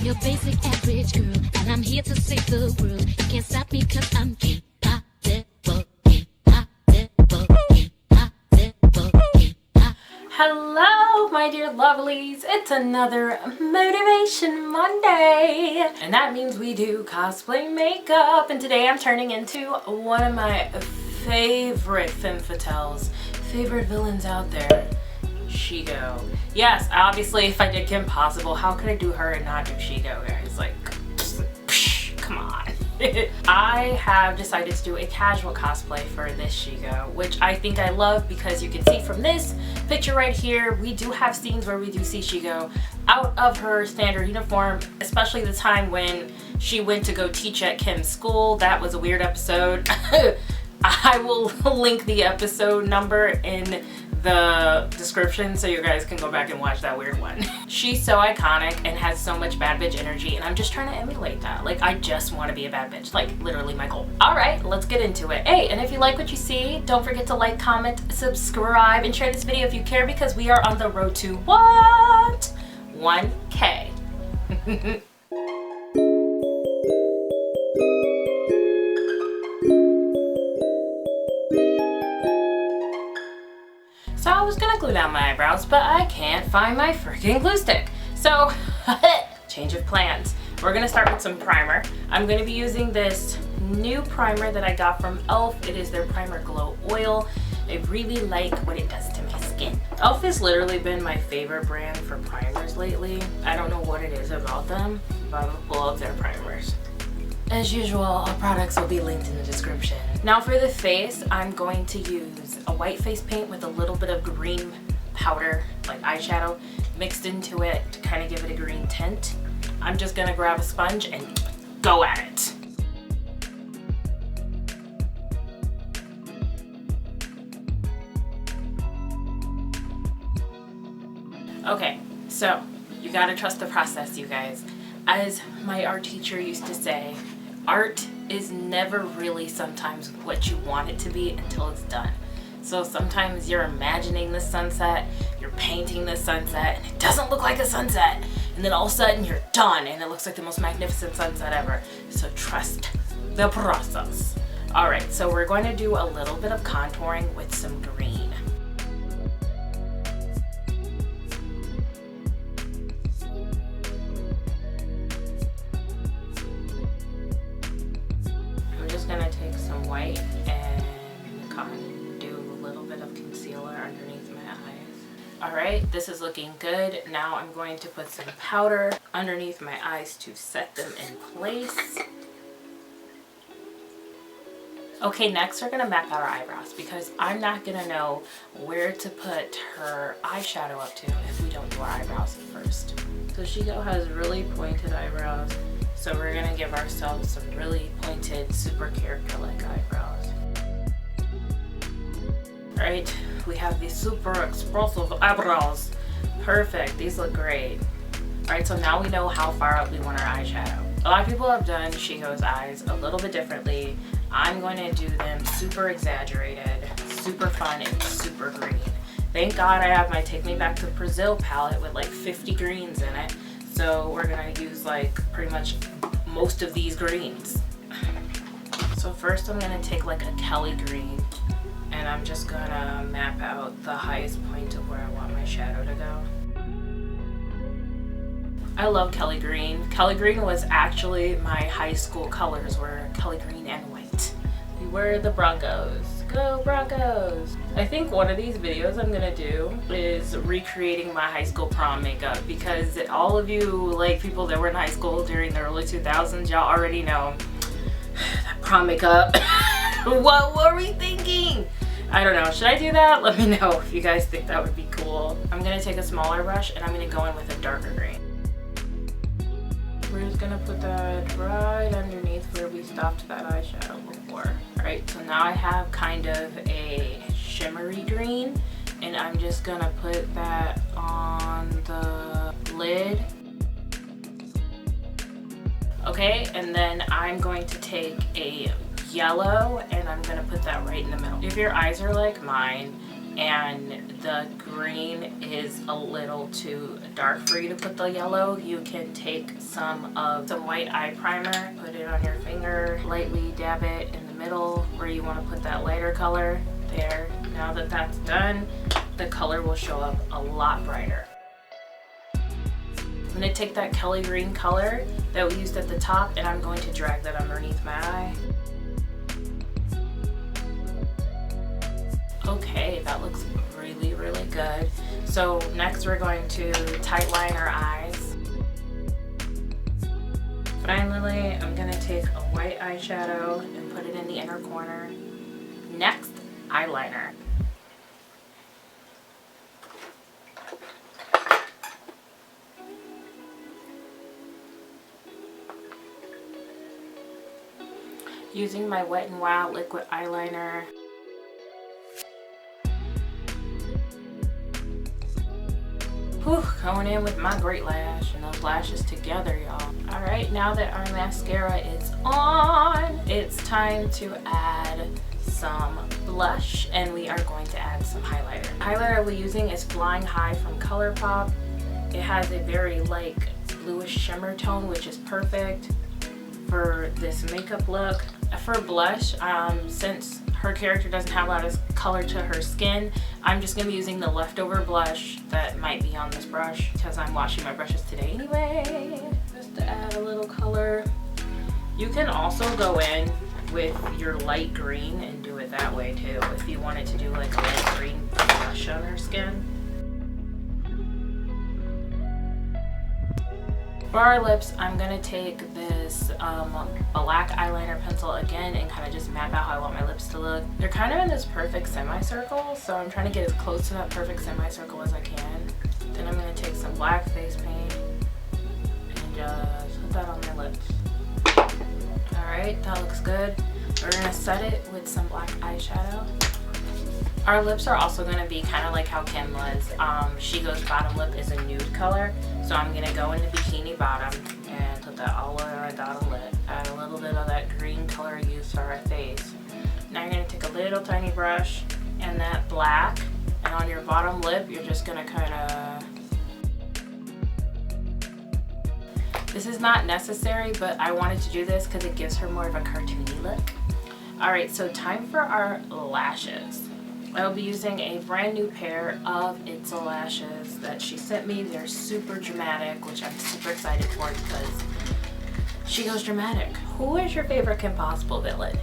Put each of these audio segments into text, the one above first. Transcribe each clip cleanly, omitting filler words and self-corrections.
your basic average girl, and I'm here to save the world. You can't stop me 'cause I'm Hello, my dear lovelies. It's another Motivation Monday. And that means we do cosplay makeup. And today I'm turning into one of my favorite femme fatales, favorite villains out there, Shego. Yes, obviously if I did Kim Possible, how could I do her and not do Shego, guys? Like, come on. I have decided to do a casual cosplay for this Shego, which I think I love because you can see from this picture right here, we do have scenes where we do see Shego out of her standard uniform, especially the time when she went to go teach at Kim's school. That was a weird episode. I will link the episode number in the description so you guys can go back and watch that weird one. She's so iconic and has so much bad bitch energy, and I'm just trying to emulate that. Like, I just want to be a bad bitch, like literally my goal. All right, let's get into it. Hey, and if you like what you see, don't forget to like, comment, subscribe, and share this video if you care, because we are on the road to what? 1K. So I was gonna glue down my eyebrows, but I can't find my freaking glue stick. So, change of plans. We're gonna start with some primer. I'm gonna be using this new primer that I got from e.l.f. It is their Primer Glow Oil. I really like what it does to my skin. e.l.f. has literally been my favorite brand for primers lately. I don't know what it is about them, but I love their primers. As usual, all products will be linked in the description. Now for the face, I'm going to use a white face paint with a little bit of green powder, like eyeshadow, mixed into it to kind of give it a green tint. I'm just gonna grab a sponge and go at it. Okay, so you gotta trust the process, you guys. As my art teacher used to say, art is never really sometimes what you want it to be until it's done. So sometimes you're imagining the sunset, you're painting the sunset, and it doesn't look like a sunset. And then all of a sudden you're done and it looks like the most magnificent sunset ever. So trust the process. All right, so we're going to do a little bit of contouring with some green. I'm just gonna take some white and do a little bit of concealer underneath my eyes. All right, this is looking good. Now I'm going to put some powder underneath my eyes to set them in place. Okay, next we're gonna map out our eyebrows because I'm not gonna know where to put her eyeshadow up to if we don't do our eyebrows first. So Shego has really pointed eyebrows, so we're gonna give ourselves some really pointed, super character-like eyebrows. Alright, we have these super expressive eyebrows. Perfect, these look great. Alright, so now we know how far up we want our eyeshadow. A lot of people have done Shego's eyes a little bit differently. I'm going to do them super exaggerated, super fun, and super green. Thank God I have my Take Me Back to Brazil palette with like 50 greens in it. So we're gonna use like pretty much most of these greens. So first I'm gonna take like a Kelly green, and I'm just gonna map out the highest point of where I want my shadow to go. I love Kelly green. Kelly green was actually my high school colors, were Kelly green and white. We were the Broncos. Go Broncos! I think one of these videos I'm gonna do is recreating my high school prom makeup, because all of you like people that were in high school during the early 2000s, y'all already know that prom makeup. What were we thinking? I don't know. Should I do that? Let me know if you guys think that would be cool. I'm gonna take a smaller brush and I'm gonna go in with a darker green. We're just gonna put that right underneath where we stopped that eyeshadow before. Alright, so now I have kind of a shimmery green, and I'm just gonna put that on the lid. Okay, and then I'm going to take a yellow and I'm gonna put that right in the middle. If your eyes are like mine, and the green is a little too dark for you to put the yellow, you can take some white eye primer, put it on your finger, lightly dab it in the middle where you want to put that lighter color. There. Now that that's done, the color will show up a lot brighter. I'm going to take that Kelly green color that we used at the top and I'm going to drag that underneath my eye. Okay, that looks really, really good. So next we're going to tight line our eyes. Finally, I'm going to take a white eyeshadow and put it in the inner corner. Next, eyeliner. Using my Wet n Wild liquid eyeliner. Whew, going in with my great lash and those lashes together, y'all. Alright, now that our mascara is on, it's time to add some blush and we are going to add some highlighter. The highlighter we're using is Flying High from Colourpop. It has a very like bluish shimmer tone, which is perfect for this makeup look. For blush, since her character doesn't have a lot of color to her skin, I'm just going to be using the leftover blush that might be on this brush because I'm washing my brushes today anyway, just to add a little color. You can also go in with your light green and do it that way too if you wanted to do like a light green blush on her skin. For our lips, I'm going to take this black eyeliner pencil again and kind of just map out how I want my lips to look. They're kind of in this perfect semicircle, so I'm trying to get as close to that perfect semicircle as I can. Then I'm going to take some black face paint and just put that on my lips. Alright, that looks good. We're going to set it with some black eyeshadow. Our lips are also going to be kind of like how Kim was. Shego's bottom lip is a nude color, so I'm going to go in the bikini bottom and put that all over our bottom lip. Add a little bit of that green color used for our face. Now you're going to take a little tiny brush and that black, and on your bottom lip you're just going to kind of... This is not necessary, but I wanted to do this because it gives her more of a cartoony look. Alright, so time for our lashes. I'll be using a brand new pair of Itza lashes that she sent me. They're super dramatic, which I'm super excited for because she goes dramatic. Who is your favorite Kim Possible villain?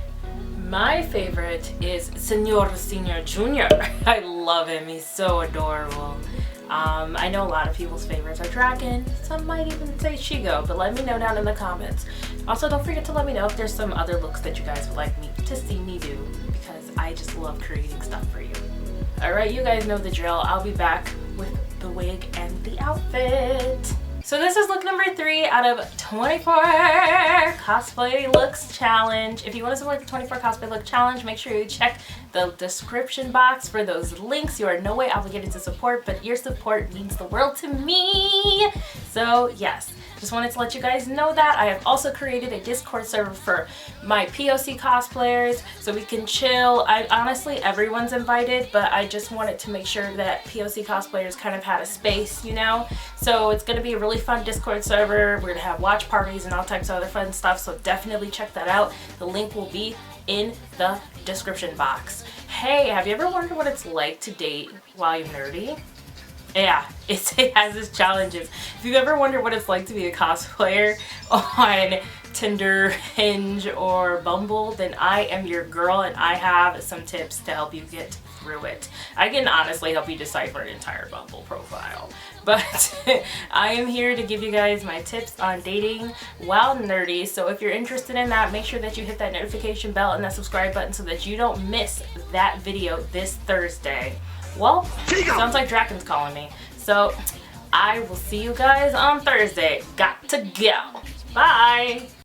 My favorite is Senor Senior Jr. I love him. He's so adorable. I know a lot of people's favorites are Dragon. Some might even say Shego, but let me know down in the comments. Also, don't forget to let me know if there's some other looks that you guys would like me to see me do, because I just love creating stuff for you. Alright, you guys know the drill. I'll be back with the wig and the outfit. So this is look number 3 out of 24 cosplay looks challenge. If you want to support the 24 cosplay look challenge, make sure you check the description box for those links. You are no way obligated to support, but your support means the world to me. So yes, just wanted to let you guys know that. I have also created a Discord server for my POC cosplayers so we can chill. Honestly, everyone's invited, but I just wanted to make sure that POC cosplayers kind of had a space, you know? So it's going to be a really fun Discord server. We're going to have watch parties and all types of other fun stuff, so definitely check that out. The link will be in the description box. Hey, have you ever wondered what it's like to date while you're nerdy? Yeah, it has its challenges. If you've ever wondered what it's like to be a cosplayer on Tinder, Hinge, or Bumble, then I am your girl and I have some tips to help you get through it. I can honestly help you decipher an entire Bumble profile, but I am here to give you guys my tips on dating while nerdy. So if you're interested in that, make sure that you hit that notification bell and that subscribe button so that you don't miss that video this Thursday. Well, sounds like Draken's calling me. So I will see you guys on Thursday. Got to go. Bye.